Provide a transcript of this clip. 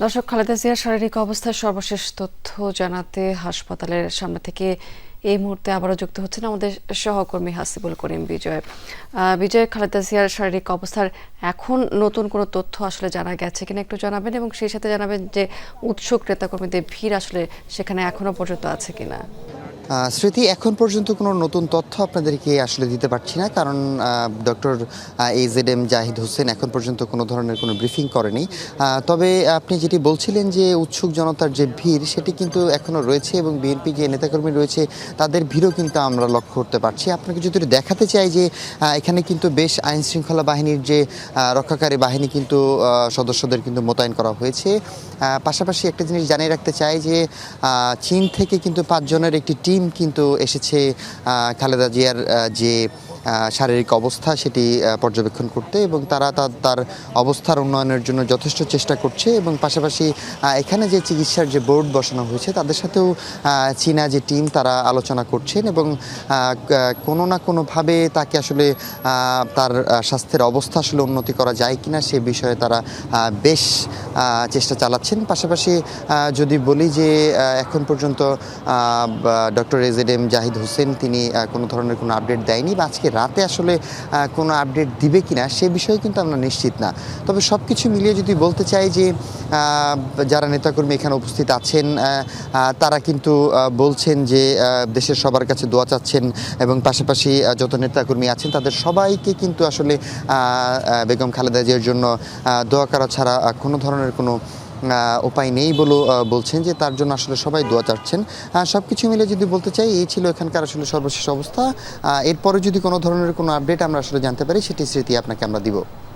দর্শক, খালেদা জিয়ার শারীরিক অবস্থার সর্বশেষ তথ্য জানাতে হাসপাতালের সামনে থেকে এই মুহূর্তে আবারও যুক্ত হচ্ছেন আমাদের সহকর্মী হাসিবুল করিম বিজয়। বিজয়, খালেদা জিয়ার শারীরিক অবস্থার এখন নতুন কোনো তথ্য আসলে জানা গেছে কিনা একটু জানাবেন, এবং সেই সাথে জানাবেন যে উৎসুক নেতাকর্মীদের ভিড় আসলে সেখানে এখনো পর্যন্ত আছে কিনা। স্মৃতি, এখন পর্যন্ত কোনো নতুন তথ্য আপনাদেরকে আসলে দিতে পারছি না, কারণ ডক্টর AZM জাহিদ হোসেন এখন পর্যন্ত কোনো ধরনের কোনো ব্রিফিং করেনি। তবে আপনি যেটি বলছিলেন যে উৎসুক জনতার যে ভিড়, সেটি কিন্তু এখনও রয়েছে, এবং বিএনপি যে নেতাকর্মী রয়েছে তাদের ভিড়ও কিন্তু আমরা লক্ষ্য করতে পারছি। আপনাকে যদি দেখাতে চাই যে এখানে কিন্তু বেশ আইন শৃঙ্খলা বাহিনীর যে রক্ষাকারী বাহিনী কিন্তু সদস্যদের কিন্তু মোতায়েন করা হয়েছে। পাশাপাশি একটা জিনিস জানিয়ে রাখতে চাই যে চীন থেকে কিন্তু 5 জনের একটি টিম কিন্তু এসেছে খালেদা জিয়ার যে শারীরিক অবস্থা সেটি পর্যবেক্ষণ করতে, এবং তারা তার অবস্থার উন্নয়নের জন্য যথেষ্ট চেষ্টা করছে। এবং পাশাপাশি এখানে যে চিকিৎসার যে বোর্ড বসানো হয়েছে তাদের সাথেও চীনা যে টিম তারা আলোচনা করছেন, এবং কোনো না কোনোভাবে তাকে আসলে তার স্বাস্থ্যের অবস্থা আসলে উন্নতি করা যায় কিনা সে বিষয়ে তারা বেশ চেষ্টা চালাচ্ছেন। পাশাপাশি যদি বলি যে এখন পর্যন্ত ডক্টর AZM জাহিদ হোসেন তিনি কোনো ধরনের কোনো আপডেট দেয়নি, বা আজকে রাতে আসলে কোনো আপডেট দিবে কিনা সে বিষয়ে কিন্তু আমরা নিশ্চিত না। তবে সব কিছু মিলিয়ে যদি বলতে চাই যে যারা নেতাকর্মী এখানে উপস্থিত আছেন তারা কিন্তু বলছেন যে দেশের সবার কাছে দোয়া চাচ্ছেন, এবং পাশাপাশি যত নেতাকর্মী আছেন তাদের সবাইকে কিন্তু আসলে বেগম খালেদা জিয়ার জন্য দোয়া করা ছাড়া কোনো ধরনের কোনো উপায় নেই বলে বলছেন, যে তার জন্য আসলে সবাই দোয়া চাচ্ছেন। সব কিছু মিলে যদি বলতে চাই এই ছিল এখানকার আসলে সর্বশেষ অবস্থা। এরপরে যদি কোনো ধরনের কোনো আপডেট আমরা আসলে জানতে পারি সেটি স্মৃতি আপনাকে আমরা দিব।